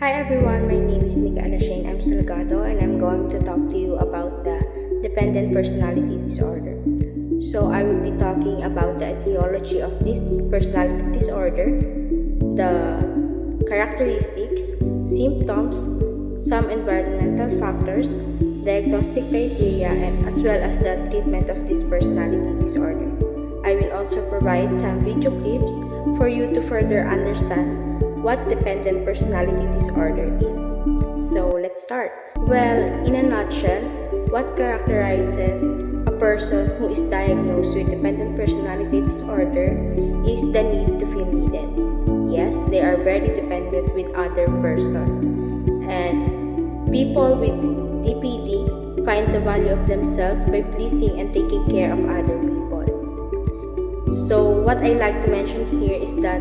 Hi everyone, my name is Micaela Shane M. Salgado and I'm going to talk to you about the dependent personality disorder. So, I will be talking about the etiology of this personality disorder, the characteristics, symptoms, some environmental factors, diagnostic criteria, and as well as the treatment of this personality disorder. I will also provide some video clips for you to further understand what dependent personality disorder is. So let's start. Well, in a nutshell, what characterizes a person who is diagnosed with dependent personality disorder is the need to feel needed. Yes, they are very dependent with other person. And people with DPD find the value of themselves by pleasing and taking care of other people. So, what I like to mention here is that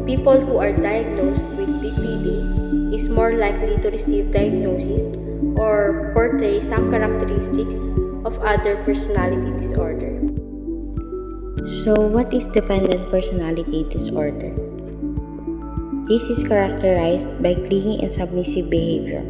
people who are diagnosed with DPD is more likely to receive diagnosis or portray some characteristics of other personality disorder. So, what is dependent personality disorder? This is characterized by clingy and submissive behavior.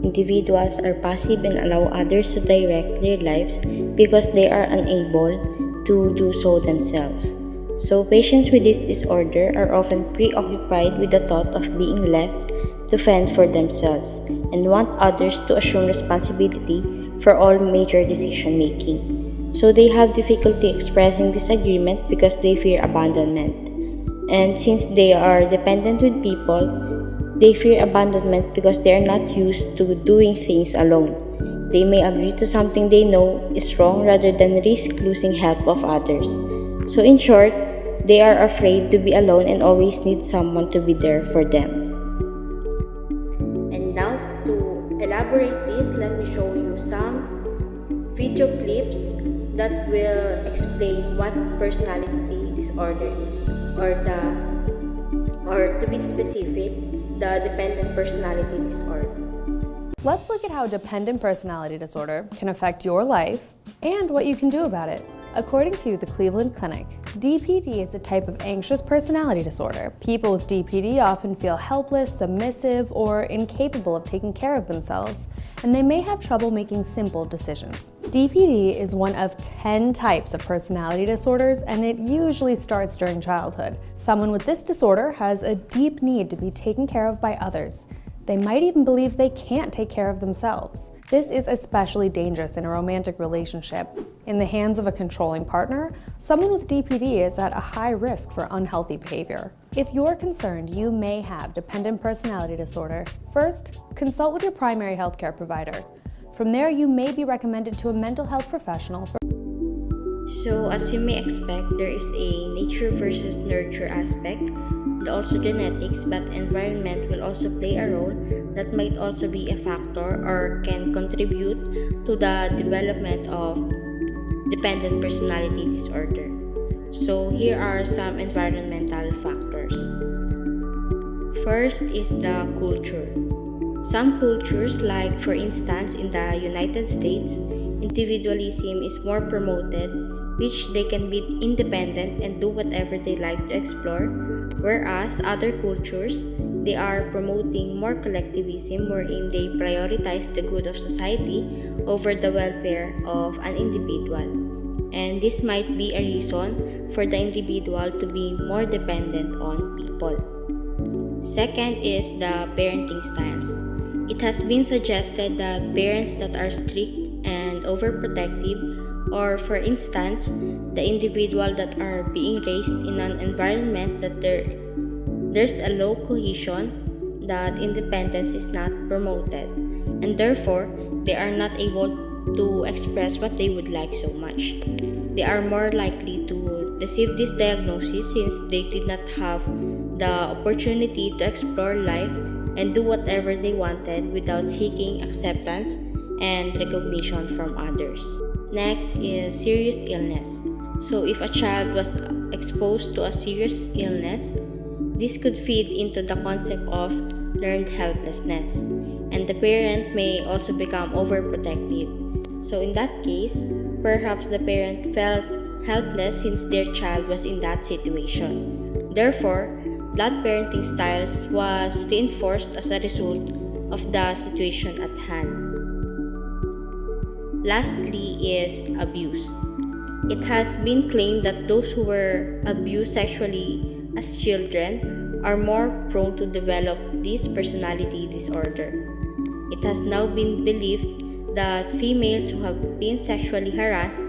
Individuals are passive and allow others to direct their lives because they are unable to do so themselves. So, patients with this disorder are often preoccupied with the thought of being left to fend for themselves and want others to assume responsibility for all major decision making. So, they have difficulty expressing disagreement because they fear abandonment. And since they are dependent with people, they fear abandonment because they are not used to doing things alone. They may agree to something they know is wrong rather than risk losing help of others. So, in short, they are afraid to be alone and always need someone to be there for them. And now, to elaborate this, let me show you some video clips that will explain what personality disorder is, or to be specific, the dependent personality disorder. Let's look at how dependent personality disorder can affect your life and what you can do about it. According to the Cleveland Clinic, DPD is a type of anxious personality disorder. People with DPD often feel helpless, submissive, or incapable of taking care of themselves, and they may have trouble making simple decisions. DPD is one of 10 types of personality disorders, and it usually starts during childhood. Someone with this disorder has a deep need to be taken care of by others. They might even believe they can't take care of themselves. This is especially dangerous in a romantic relationship. In the hands of a controlling partner, someone with DPD is at a high risk for unhealthy behavior. If you're concerned you may have dependent personality disorder, first, consult with your primary healthcare provider. From there, you may be recommended to a mental health professional for So, as you may expect, there is a nature versus nurture aspect and also genetics, but environment will also play a role that might also be a factor or can contribute to the development of dependent personality disorder. So, here are some environmental factors. First is the culture. Some cultures, like for instance in the United States, individualism is more promoted, which they can be independent and do whatever they like to explore, whereas other cultures, they are promoting more collectivism wherein they prioritize the good of society over the welfare of an individual. And this might be a reason for the individual to be more dependent on people. Second is the parenting styles. It has been suggested that parents that are strict and overprotective, or for instance, the individual that are being raised in an environment that there's a low cohesion, that independence is not promoted, and therefore they are not able to express what they would like so much. They are more likely to receive this diagnosis since they did not have the opportunity to explore life and do whatever they wanted without seeking acceptance and recognition from others. Next is serious illness. So, if a child was exposed to a serious illness, this could feed into the concept of learned helplessness, and the parent may also become overprotective. So, in that case, perhaps the parent felt helpless since their child was in that situation. Therefore, blood parenting styles was reinforced as a result of the situation at hand. Lastly is abuse. It has been claimed that those who were abused sexually as children are more prone to develop this personality disorder. It has now been believed that females who have been sexually harassed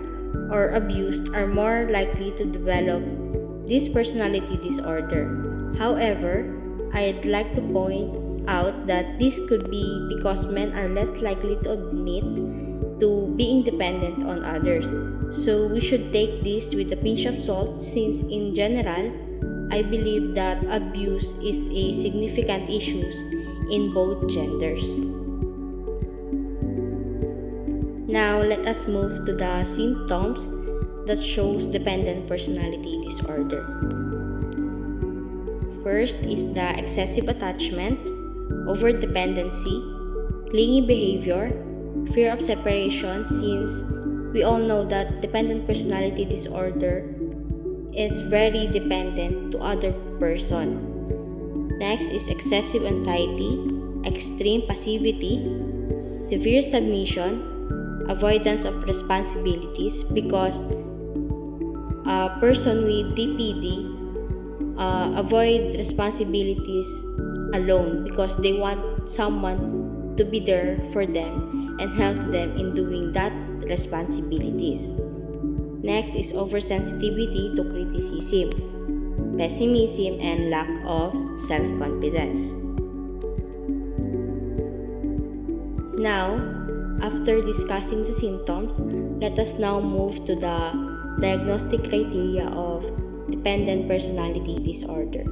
or abused are more likely to develop this personality disorder. However, I'd like to point out that this could be because men are less likely to admit to being dependent on others. So we should take this with a pinch of salt since in general, I believe that abuse is a significant issue in both genders. Now let us move to the symptoms that shows dependent personality disorder. First is the excessive attachment, overdependency, clingy behavior, fear of separation, since we all know that dependent personality disorder is very dependent to other person. Next is excessive anxiety, extreme passivity, severe submission, avoidance of responsibilities, because a person with DPD avoid responsibilities alone because they want someone to be there for them and help them in doing that responsibilities. Next is oversensitivity to criticism, pessimism, and lack of self-confidence. Now, after discussing the symptoms, let us now move to the diagnostic criteria of dependent personality disorder.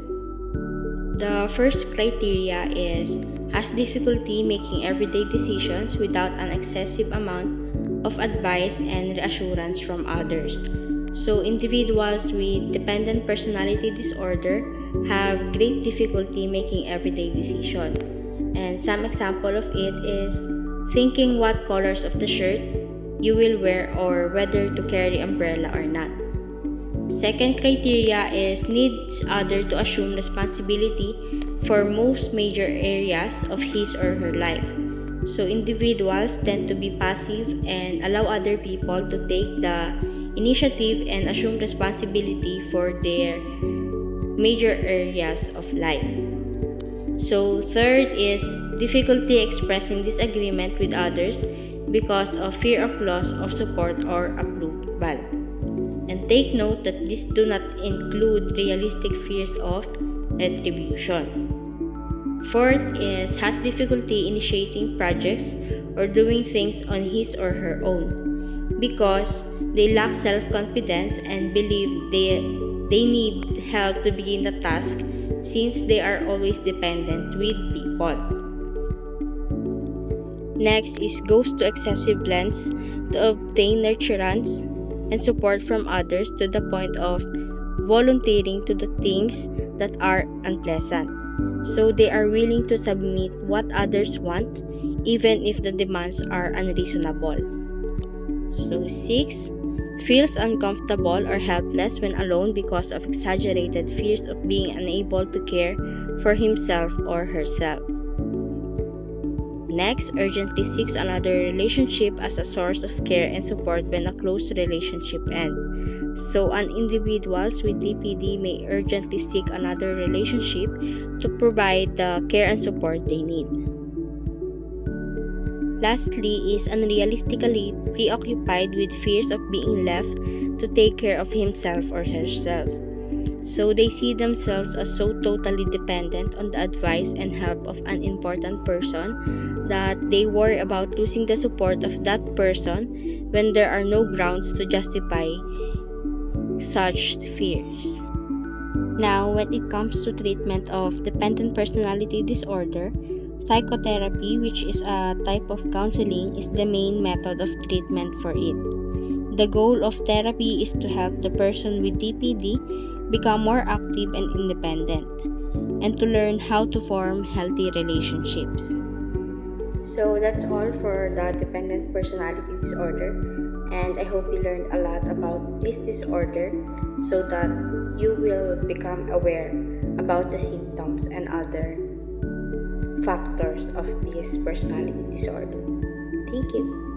The first criteria is has difficulty making everyday decisions without an excessive amount of advice and reassurance from others. So individuals with dependent personality disorder have great difficulty making everyday decisions. And some example of it is thinking what colors of the shirt you will wear or whether to carry umbrella or not. Second criteria is needs other to assume responsibility for most major areas of his or her life. So individuals tend to be passive and allow other people to take the initiative and assume responsibility for their major areas of life. So third is difficulty expressing disagreement with others because of fear of loss of support or approval. And take note that this do not include realistic fears of retribution. Fourth is has difficulty initiating projects or doing things on his or her own because they lack self-confidence and believe they need help to begin the task since they are always dependent with people. Next is goes to excessive lengths to obtain nurturance and support from others to the point of volunteering to the things that are unpleasant. So they are willing to submit what others want even if the demands are unreasonable. So 6. Feels uncomfortable or helpless when alone because of exaggerated fears of being unable to care for himself or herself. Next, urgently seeks another relationship as a source of care and support when a close relationship ends. So, an individuals with DPD may urgently seek another relationship to provide the care and support they need. Lastly is unrealistically preoccupied with fears of being left to take care of himself or herself. So they see themselves as so totally dependent on the advice and help of an important person that they worry about losing the support of that person when there are no grounds to justify such fears. Now, when it comes to treatment of dependent personality disorder, psychotherapy, which is a type of counseling, is the main method of treatment for it. The goal of therapy is to help the person with DPD become more active and independent, and to learn how to form healthy relationships. So that's all for the dependent personality disorder, and I hope you learned a lot about this disorder so that you will become aware about the symptoms and other factors of this personality disorder. Thank you.